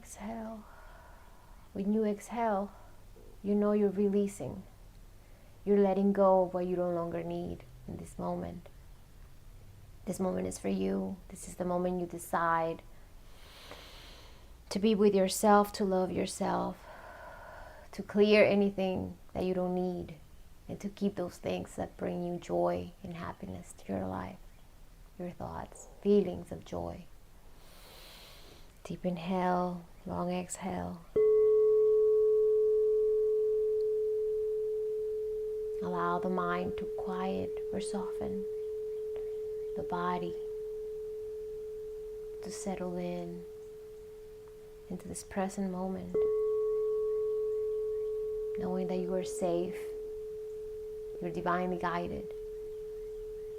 exhale. When you exhale, you know you're releasing. You're letting go of what you no longer need in this moment. This moment is for you. This is the moment you decide to be with yourself, to love yourself, to clear anything that you don't need, and to keep those things that bring you joy and happiness to your life, your thoughts, feelings of joy. Deep inhale, long exhale. Allow the mind to quiet or soften, the body to settle into this present moment, knowing that you are safe, you're divinely guided,